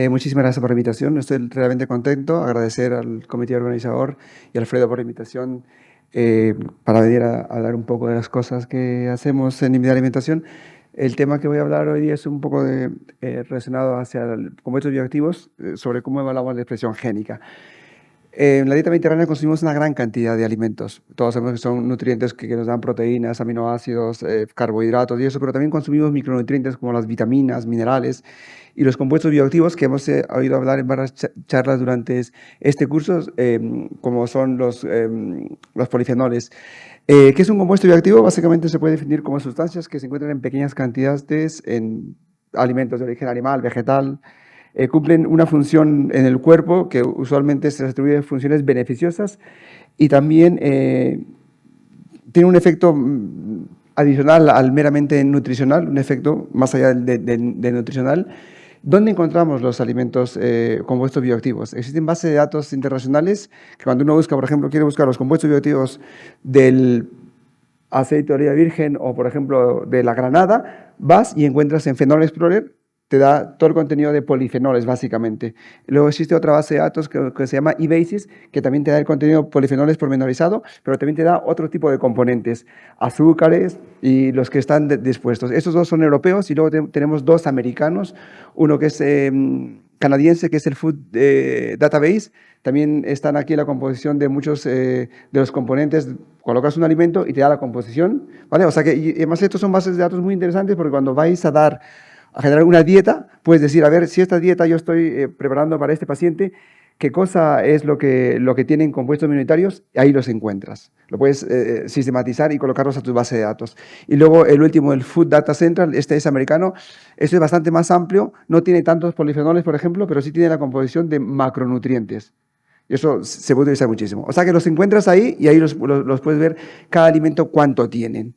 Muchísimas gracias por la invitación. Estoy realmente contento. Agradecer al comité organizador y a Alfredo por la invitación para venir a hablar un poco de las cosas que hacemos en Inmunidad Alimentación. El tema que voy a hablar hoy día es un poco relacionado hacia compuestos bioactivos, sobre cómo evaluamos la expresión génica. En la dieta mediterránea consumimos una gran cantidad de alimentos. Todos sabemos que son nutrientes que nos dan proteínas, aminoácidos, carbohidratos y eso, pero también consumimos micronutrientes como las vitaminas, minerales y los compuestos bioactivos que hemos oído hablar en varias charlas durante este curso, como son los polifenoles. ¿Qué es un compuesto bioactivo? Básicamente se puede definir como sustancias que se encuentran en pequeñas cantidades en alimentos de origen animal, vegetal. Cumplen una función en el cuerpo que usualmente se les atribuye funciones beneficiosas y también tiene un efecto adicional al meramente nutricional, un efecto más allá de nutricional. ¿Dónde encontramos los alimentos compuestos bioactivos? Existen bases de datos internacionales que cuando uno busca, por ejemplo, quiere buscar los compuestos bioactivos del aceite de oliva virgen o, por ejemplo, de la granada, vas y encuentras en Phenol Explorer, te da todo el contenido de polifenoles, básicamente. Luego existe otra base de datos que se llama eBasis, que también te da el contenido de polifenoles pormenorizado, pero también te da otro tipo de componentes, azúcares y los que están dispuestos. Estos dos son europeos y luego tenemos dos americanos, uno que es canadiense, que es el Food Database. También están aquí la composición de muchos de los componentes. Colocas un alimento y te da la composición, ¿vale? O sea que, y además estos son bases de datos muy interesantes porque cuando vais a generar una dieta, puedes decir, a ver, si esta dieta yo estoy preparando para este paciente, ¿qué cosa es lo que tienen compuestos minoritarios? Ahí los encuentras. Lo puedes sistematizar y colocarlos a tu base de datos. Y luego el último, el Food Data Central, este es americano. Este es bastante más amplio, no tiene tantos polifenoles, por ejemplo, pero sí tiene la composición de macronutrientes. Y eso se puede utilizar muchísimo. O sea que los encuentras ahí y ahí los puedes ver cada alimento cuánto tienen.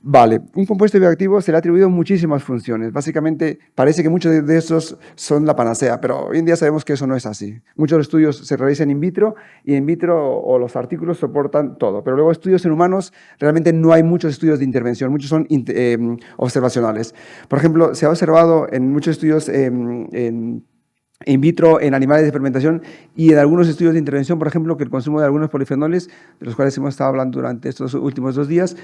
Vale, un compuesto bioactivo se le ha atribuido muchísimas funciones. Básicamente parece que muchos de esos son la panacea, pero hoy en día sabemos que eso no es así. Muchos estudios se realizan in vitro y in vitro o los artículos soportan todo, pero luego estudios en humanos realmente no hay muchos estudios de intervención, muchos son observacionales. Por ejemplo, se ha observado en muchos estudios in vitro, en animales de fermentación y en algunos estudios de intervención, por ejemplo, que el consumo de algunos polifenoles, de los cuales hemos estado hablando durante estos últimos 2 días,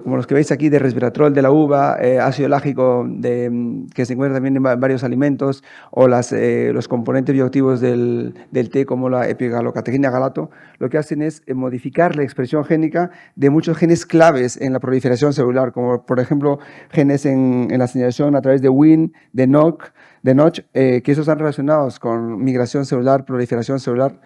como los que veis aquí de resveratrol de la uva, ácido lágico que se encuentra también en varios alimentos, o los componentes bioactivos del té como la epigalocatequina galato, lo que hacen es modificar la expresión génica de muchos genes claves en la proliferación celular, como por ejemplo genes en la señalización a través de Wnt, de Notch, que esos están relacionados con migración celular, proliferación celular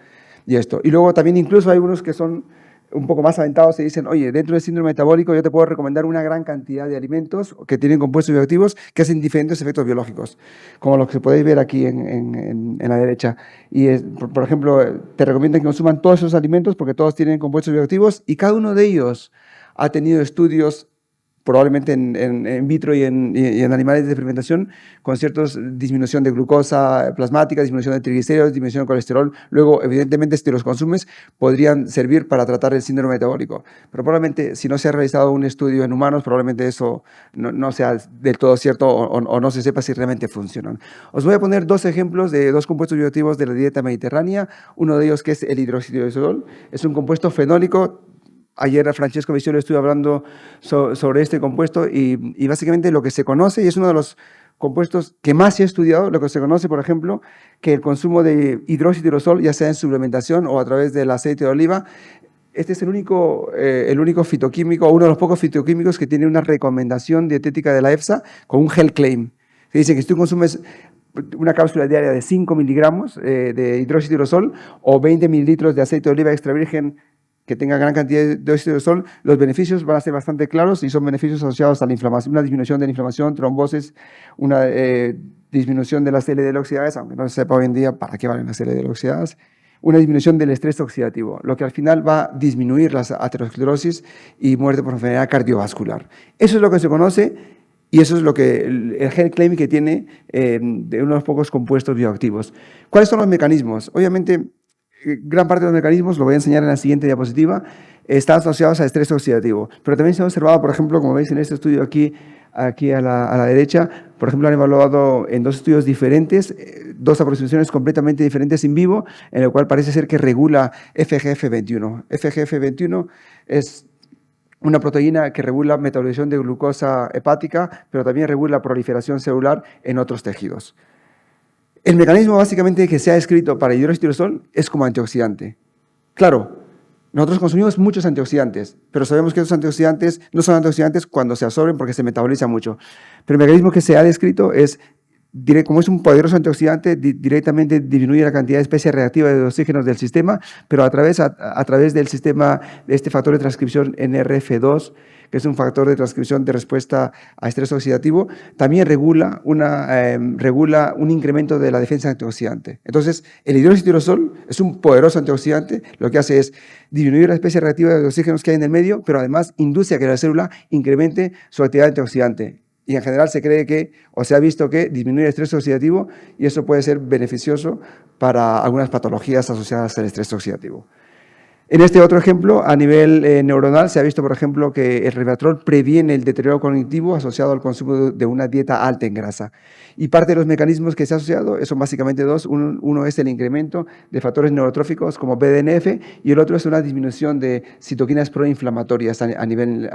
y esto. Y luego también incluso hay unos que son un poco más aventados y dicen, oye, dentro del síndrome metabólico yo te puedo recomendar una gran cantidad de alimentos que tienen compuestos bioactivos que hacen diferentes efectos biológicos, como los que podéis ver aquí en la derecha. Y por ejemplo, te recomiendan que consuman todos esos alimentos porque todos tienen compuestos bioactivos y cada uno de ellos ha tenido estudios probablemente en vitro y en animales de fermentación, con cierta disminución de glucosa plasmática, disminución de triglicéridos, disminución de colesterol. Luego, evidentemente, si los consumes, podrían servir para tratar el síndrome metabólico. Pero probablemente, si no se ha realizado un estudio en humanos, probablemente eso no sea del todo cierto o no se sepa si realmente funcionan. Os voy a poner 2 ejemplos de 2 compuestos bioactivos de la dieta mediterránea. Uno de ellos que es el hidroxitirosol. Es un compuesto fenólico. Ayer a Francesco Visiolo estuve hablando sobre este compuesto y básicamente lo que se conoce, y es uno de los compuestos que más se ha estudiado, lo que se conoce, por ejemplo, que el consumo de hidroxitirosol, ya sea en suplementación o a través del aceite de oliva, este es el único fitoquímico, o uno de los pocos fitoquímicos que tiene una recomendación dietética de la EFSA con un health claim. Se dice que si tú consumes una cápsula diaria de 5 miligramos de hidroxitirosol o 20 mililitros de aceite de oliva extra virgen que tenga gran cantidad de dióxido de sol, los beneficios van a ser bastante claros y son beneficios asociados a la inflamación, una disminución de la inflamación, trombosis, una disminución de las LDL oxidadas, aunque no se sepa hoy en día para qué valen las LDL oxidadas, una disminución del estrés oxidativo, lo que al final va a disminuir la aterosclerosis y muerte por enfermedad cardiovascular. Eso es lo que se conoce y eso es lo que el health claim que tiene de uno de los pocos compuestos bioactivos. ¿Cuáles son los mecanismos? Obviamente, gran parte de los mecanismos, lo voy a enseñar en la siguiente diapositiva, están asociados a estrés oxidativo. Pero también se ha observado, por ejemplo, como veis en este estudio aquí, aquí a la derecha, por ejemplo, han evaluado en 2 estudios diferentes, 2 aproximaciones completamente diferentes in vivo, en el cual parece ser que regula FGF21. FGF21 es una proteína que regula metabolización de glucosa hepática, pero también regula proliferación celular en otros tejidos. El mecanismo básicamente que se ha escrito para hidroxitirosol es como antioxidante. Claro, nosotros consumimos muchos antioxidantes, pero sabemos que esos antioxidantes no son antioxidantes cuando se absorben porque se metabolizan mucho. Pero el mecanismo que se ha descrito es, como es un poderoso antioxidante, directamente disminuye la cantidad de especies reactivas de oxígenos del sistema, pero a través del sistema de este factor de transcripción NRF2, que es un factor de transcripción de respuesta a estrés oxidativo, también regula un incremento de la defensa antioxidante. Entonces, el hidroxitirosol es un poderoso antioxidante, lo que hace es disminuir la especie reactiva de oxígenos que hay en el medio, pero además induce a que la célula incremente su actividad antioxidante. Y en general se cree que, o se ha visto que disminuye el estrés oxidativo y eso puede ser beneficioso para algunas patologías asociadas al estrés oxidativo. En este otro ejemplo, a nivel neuronal, se ha visto, por ejemplo, que el resveratrol previene el deterioro cognitivo asociado al consumo de una dieta alta en grasa. Y parte de los mecanismos que se ha asociado son básicamente 2. Uno es el incremento de factores neurotróficos como BDNF y el otro es una disminución de citoquinas proinflamatorias a nivel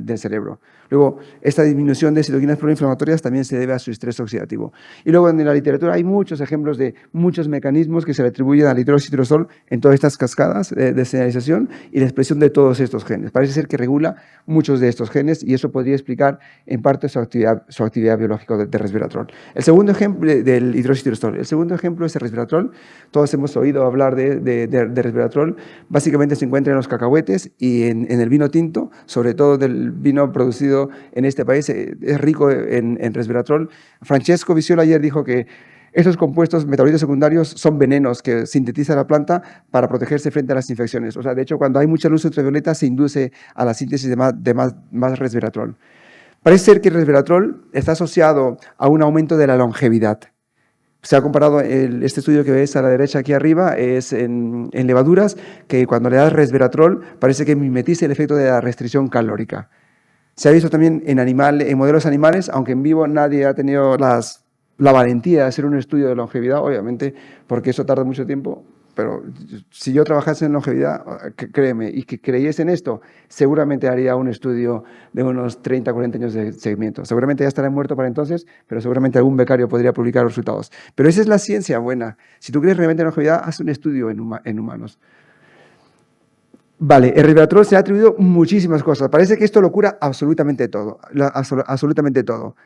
del cerebro. Luego, esta disminución de citoquinas proinflamatorias también se debe a su estrés oxidativo. Y luego en la literatura hay muchos ejemplos de muchos mecanismos que se le atribuyen al hidroxitirosol en todas estas cascadas de señalización y la expresión de todos estos genes. Parece ser que regula muchos de estos genes y eso podría explicar en parte su actividad biológica de resveratrol. El segundo ejemplo del hidroxitirosol. El segundo ejemplo es el resveratrol. Todos hemos oído hablar de resveratrol. Básicamente se encuentra en los cacahuetes y en el vino tinto, sobre todo del vino producido en este país, es rico en resveratrol. Francesco Visiola ayer dijo que estos compuestos metabolitos secundarios son venenos que sintetiza la planta para protegerse frente a las infecciones. O sea, de hecho, cuando hay mucha luz ultravioleta se induce a la síntesis de más resveratrol. Parece ser que el resveratrol está asociado a un aumento de la longevidad. Se ha comparado, este estudio que ves a la derecha aquí arriba, es en levaduras, que cuando le das resveratrol parece que mimetiza el efecto de la restricción calórica. Se ha visto también en modelos animales, aunque en vivo nadie ha tenido la valentía de hacer un estudio de longevidad, obviamente, porque eso tarda mucho tiempo, pero si yo trabajase en longevidad, créeme, y que creyese en esto, seguramente haría un estudio de unos 30, 40 años de seguimiento. Seguramente ya estaré muerto para entonces, pero seguramente algún becario podría publicar los resultados. Pero esa es la ciencia buena. Si tú crees realmente en longevidad, haz un estudio en humanos. Vale, el resveratrol se ha atribuido muchísimas cosas. Parece que esto lo cura absolutamente todo. Absolutamente todo.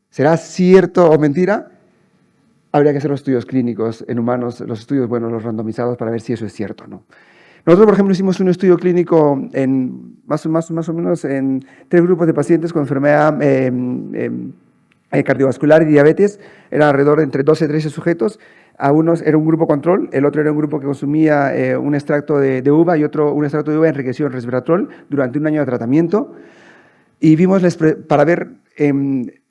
¿Será cierto o mentira? Habría que hacer los estudios clínicos en humanos, los estudios, bueno, los randomizados, para ver si eso es cierto o no. Nosotros, por ejemplo, hicimos un estudio clínico más o menos en 3 grupos de pacientes con enfermedad cardiovascular y diabetes. Era alrededor de entre 12 y 13 sujetos. A unos era un grupo control, el otro era un grupo que consumía un extracto de uva y otro un extracto de uva enriquecido en resveratrol durante un año de tratamiento. Y vimos para ver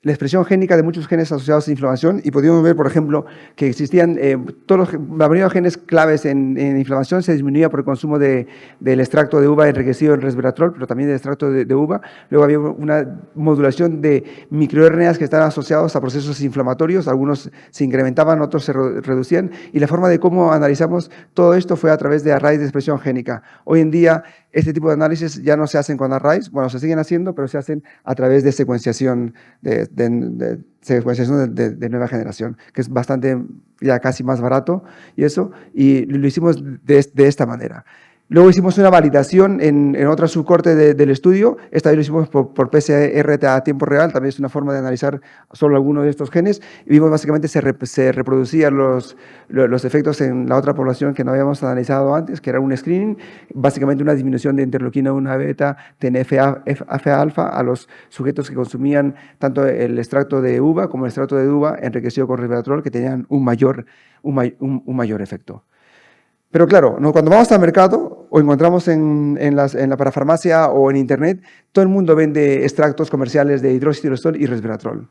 la expresión génica de muchos genes asociados a inflamación y pudimos ver, por ejemplo, que existían la mayoría de genes claves en inflamación se disminuía por el consumo del extracto de uva enriquecido en resveratrol, pero también del extracto de uva. Luego había una modulación de microRNAs que estaban asociados a procesos inflamatorios, algunos se incrementaban, otros se reducían, y la forma de cómo analizamos todo esto fue a través de arrays de expresión génica. Hoy en día, este tipo de análisis ya no se hacen con arrays, bueno, se siguen haciendo, pero se hacen a través de secuenciación de nueva generación, que es bastante, ya casi más barato, y lo hicimos de esta manera. Luego hicimos una validación en otra subcorte del estudio. Esta vez lo hicimos por PCR a tiempo real. También es una forma de analizar solo algunos de estos genes. Y vimos básicamente se reproducían los efectos en la otra población que no habíamos analizado antes, que era un screening. Básicamente una disminución de interleuquina 1 beta, TNF-alfa a los sujetos que consumían tanto el extracto de uva como el extracto de uva enriquecido con resveratrol, que tenían un mayor efecto. Pero claro, cuando vamos al mercado o encontramos en la parafarmacia o en internet, todo el mundo vende extractos comerciales de hidroxitirosol y resveratrol.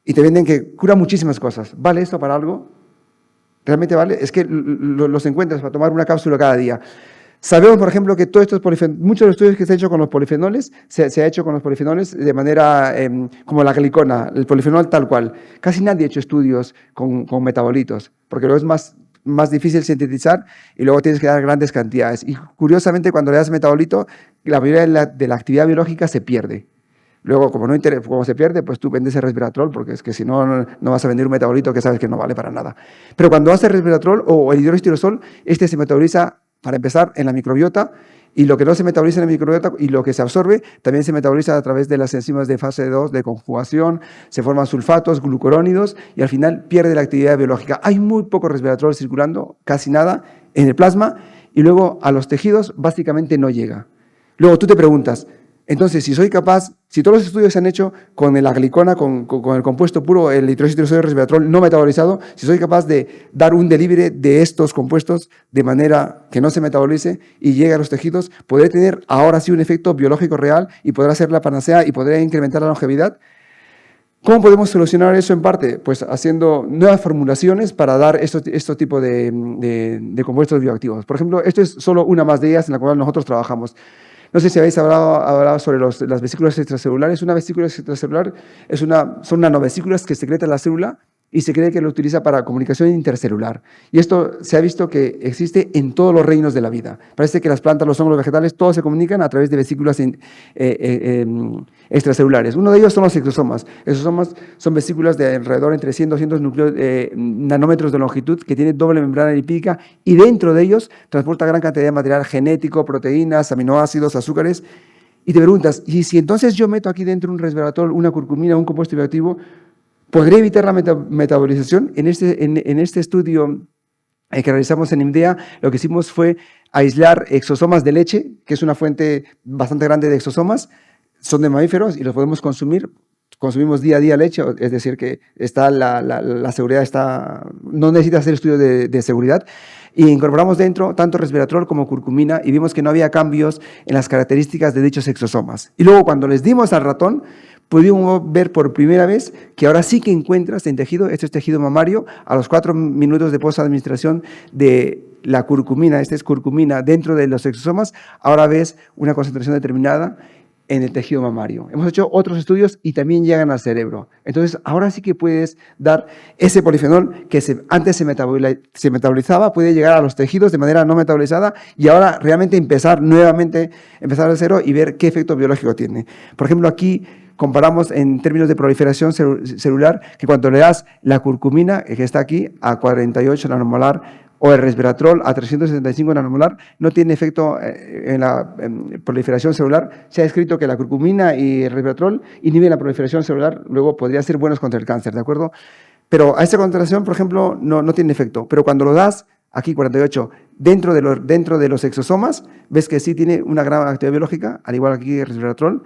Y te venden que cura muchísimas cosas. ¿Vale esto para algo? ¿Realmente vale? Es que los encuentras para tomar una cápsula cada día. Sabemos, por ejemplo, que todos estos muchos de los estudios que se han hecho con los polifenoles, se ha hecho con los polifenoles de manera como la glicona, el polifenol tal cual. Casi nadie ha hecho estudios con metabolitos, porque luego es más difícil sintetizar y luego tienes que dar grandes cantidades. Y curiosamente, cuando le das metabolito, la mayoría de la actividad biológica se pierde. Luego, como se pierde, pues tú vendes el resveratrol, porque es que si no, no vas a vender un metabolito que sabes que no vale para nada. Pero cuando haces resveratrol o el hidroxitirosol, este se metaboliza, para empezar, en la microbiota, y lo que no se metaboliza en la microbiota y lo que se absorbe también se metaboliza a través de las enzimas de fase 2 de conjugación, se forman sulfatos, glucurónidos y al final pierde la actividad biológica. Hay muy poco resveratrol circulando, casi nada, en el plasma y luego a los tejidos básicamente no llega. Luego tú te preguntas, entonces, si soy capaz, si todos los estudios se han hecho con la glicona, con el compuesto puro, el hidroxitirosol de resveratrol no metabolizado, si soy capaz de dar un delivery de estos compuestos de manera que no se metabolice y llegue a los tejidos, podré tener ahora sí un efecto biológico real y podrá ser la panacea y podré incrementar la longevidad. ¿Cómo podemos solucionar eso en parte? Pues haciendo nuevas formulaciones para dar este tipo de compuestos bioactivos. Por ejemplo, esto es solo una más de ellas en la cual nosotros trabajamos. No sé si habéis hablado sobre las vesículas extracelulares. Una vesícula extracelular son nanovesículas que secreta la célula y se cree que lo utiliza para comunicación intercelular. Y esto se ha visto que existe en todos los reinos de la vida. Parece que las plantas, los hongos, los vegetales, todos se comunican a través de vesículas extracelulares. Uno de ellos son los exosomas. Exosomas son vesículas de alrededor entre 100 y 200 nanómetros de longitud que tienen doble membrana lipídica y dentro de ellos transporta gran cantidad de material genético, proteínas, aminoácidos, azúcares. Y te preguntas, ¿y si entonces yo meto aquí dentro un resveratrol, una curcumina, un compuesto bioactivo, podré evitar la metabolización? En este estudio que realizamos en IMDEA, lo que hicimos fue aislar exosomas de leche, que es una fuente bastante grande de exosomas, son de mamíferos y los podemos consumir. Consumimos día a día leche, es decir, que la seguridad no necesita hacer estudios de seguridad. Y incorporamos dentro tanto resveratrol como curcumina y vimos que no había cambios en las características de dichos exosomas. Y luego cuando les dimos al ratón, pudimos ver por primera vez que ahora sí que encuentras en tejido, este es tejido mamario, a los 4 minutos de post-administración de la curcumina, esta es curcumina dentro de los exosomas, ahora ves una concentración determinada en el tejido mamario. Hemos hecho otros estudios y también llegan al cerebro. Entonces, ahora sí que puedes dar ese polifenol que antes se metabolizaba, puede llegar a los tejidos de manera no metabolizada y ahora realmente empezar de cero y ver qué efecto biológico tiene. Por ejemplo, aquí comparamos en términos de proliferación celular que cuando le das la curcumina, que está aquí, a 48 nanomolar, o el resveratrol a 375 nanomolar, no tiene efecto en la proliferación celular. Se ha descrito que la curcumina y el resveratrol inhiben la proliferación celular, luego podrían ser buenos contra el cáncer, ¿de acuerdo? Pero a esta concentración, por ejemplo, no tiene efecto. Pero cuando lo das, aquí 48, dentro de los exosomas, ves que sí tiene una gran actividad biológica, al igual que aquí el resveratrol,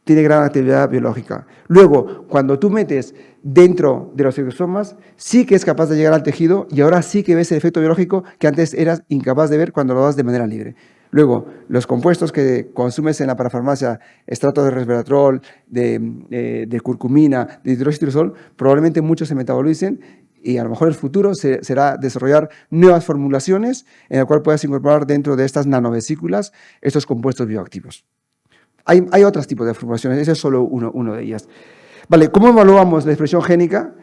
tiene gran actividad biológica. Luego, cuando tú metes dentro de los exosomas, sí que es capaz de llegar al tejido y ahora sí que ves el efecto biológico que antes eras incapaz de ver cuando lo das de manera libre. Luego, los compuestos que consumes en la parafarmacia, extracto de resveratrol, de curcumina, de hidroxitirosol, probablemente muchos se metabolicen y a lo mejor el futuro será desarrollar nuevas formulaciones en las cuales puedas incorporar dentro de estas nanovesículas estos compuestos bioactivos. Hay otros tipos de formulaciones, ese es solo uno de ellas. Vale, ¿cómo evaluamos la expresión génica?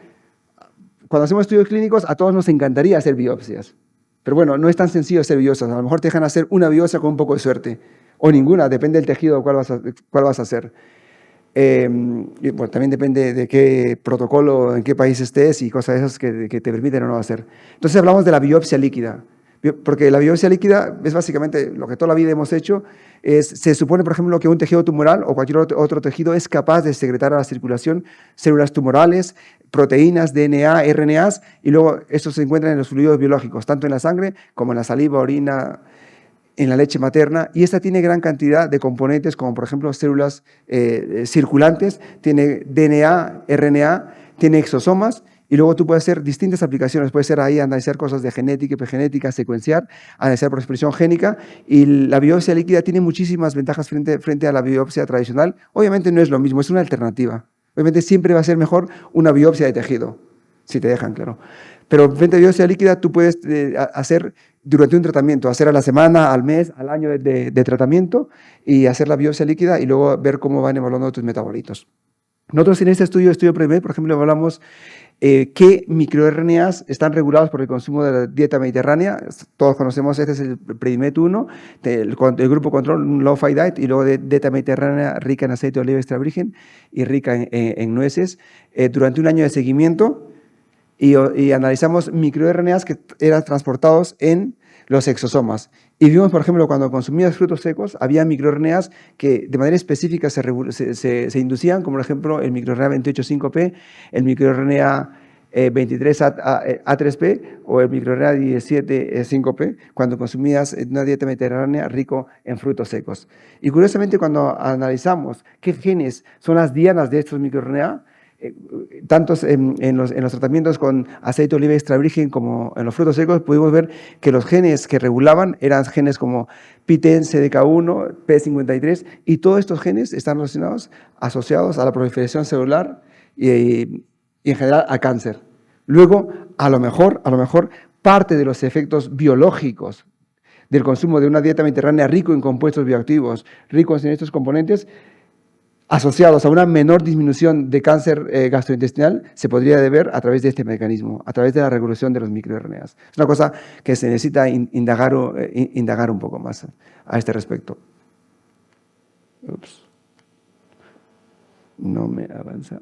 Cuando hacemos estudios clínicos, a todos nos encantaría hacer biopsias. Pero bueno, no es tan sencillo hacer biopsias. A lo mejor te dejan hacer una biopsia con un poco de suerte. O ninguna, depende del tejido cuál vas a hacer. Y bueno, también depende de qué protocolo, en qué país estés y cosas esas que te permiten o no hacer. Entonces hablamos de la biopsia líquida. Porque la biopsia líquida es básicamente lo que toda la vida hemos hecho. Se supone, por ejemplo, que un tejido tumoral o cualquier otro tejido es capaz de secretar a la circulación células tumorales, proteínas, DNA, RNAs, y luego estos se encuentran en los fluidos biológicos, tanto en la sangre como en la saliva, orina, en la leche materna. Y esta tiene gran cantidad de componentes, como por ejemplo células circulantes, tiene DNA, RNA, tiene exosomas. Y luego tú puedes hacer distintas aplicaciones, puede ser ahí analizar cosas de genética, epigenética, secuenciar, analizar por expresión génica, y la biopsia líquida tiene muchísimas ventajas frente a la biopsia tradicional. Obviamente no es lo mismo, es una alternativa. Obviamente siempre va a ser mejor una biopsia de tejido, Si te dejan, claro. Pero frente a biopsia líquida tú puedes hacer durante un tratamiento, hacer a la semana, al mes, al año de tratamiento y hacer la biopsia líquida y luego ver cómo van evaluando tus metabolitos. Nosotros en este estudio PREMED, por ejemplo, evaluamos qué microRNAs están regulados por el consumo de la dieta mediterránea. Todos conocemos, este es el PREDIMED 1, el grupo control, un low-fat diet, y luego de dieta mediterránea rica en aceite de oliva extra virgen y rica en nueces. Durante un año de seguimiento y analizamos microRNAs que eran transportados en los exosomas. Y vimos, por ejemplo, cuando consumías frutos secos, había microRNAs que de manera específica se inducían, como por ejemplo el microRNA 28.5p, el microRNA 23A3P o el microRNA 17.5p, cuando consumías una dieta mediterránea rico en frutos secos. Y curiosamente, cuando analizamos qué genes son las dianas de estos microRNA, tantos en los tratamientos con aceite de oliva extra virgen como en los frutos secos, pudimos ver que los genes que regulaban eran genes como PTEN, CDK1, P53, y todos estos genes están asociados a la proliferación celular y en general a cáncer. Luego, a lo mejor, parte de los efectos biológicos del consumo de una dieta mediterránea rico en compuestos bioactivos, ricos en estos componentes, asociados a una menor disminución de cáncer gastrointestinal, se podría deber a través de este mecanismo, a través de la regulación de los microRNAs. Es una cosa que se necesita indagar un poco más a este respecto. Ups. No me avanza.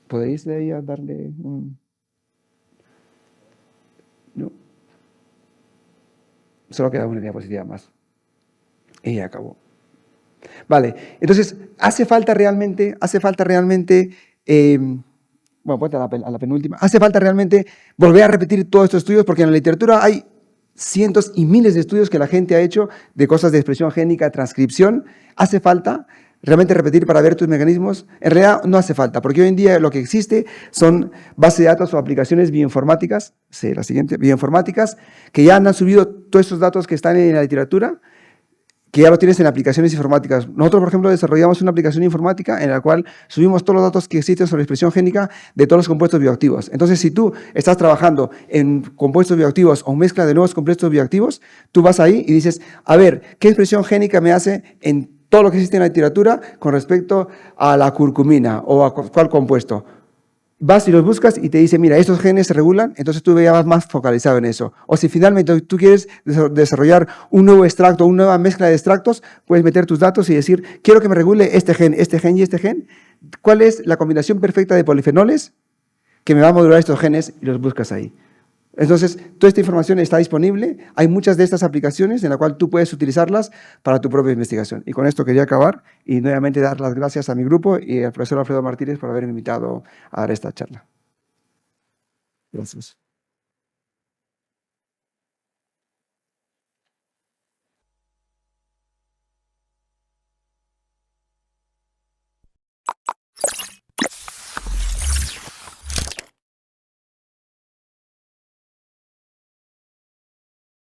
¿Podéis de ahí a darle un...? No. Solo queda una diapositiva más. Y ya acabó. Vale, entonces, hace falta realmente, bueno, ponte a la penúltima, hace falta realmente volver a repetir todos estos estudios, porque en la literatura hay cientos y miles de estudios que la gente ha hecho de cosas de expresión génica, transcripción. Hace falta realmente repetir para ver tus mecanismos. En realidad no hace falta, porque hoy en día lo que existe son bases de datos o aplicaciones bioinformáticas, la siguiente, bioinformáticas, que ya han subido todos estos datos que están en la literatura, que ya lo tienes en aplicaciones informáticas. Nosotros, por ejemplo, desarrollamos una aplicación informática en la cual subimos todos los datos que existen sobre expresión génica de todos los compuestos bioactivos. Entonces, si tú estás trabajando en compuestos bioactivos o mezcla de nuevos compuestos bioactivos, tú vas ahí y dices, a ver, ¿qué expresión génica me hace en todo lo que existe en la literatura con respecto a la curcumina o a cuál compuesto? Vas y los buscas y te dice, mira, estos genes se regulan, entonces tú ya vas más focalizado en eso. O si finalmente tú quieres desarrollar un nuevo extracto, una nueva mezcla de extractos, puedes meter tus datos y decir, quiero que me regule este gen y este gen. ¿Cuál es la combinación perfecta de polifenoles que me va a modular estos genes? Y los buscas ahí. Entonces, toda esta información está disponible. Hay muchas de estas aplicaciones en las cuales tú puedes utilizarlas para tu propia investigación. Y con esto quería acabar y nuevamente dar las gracias a mi grupo y al profesor Alfredo Martínez por haberme invitado a dar esta charla. Gracias.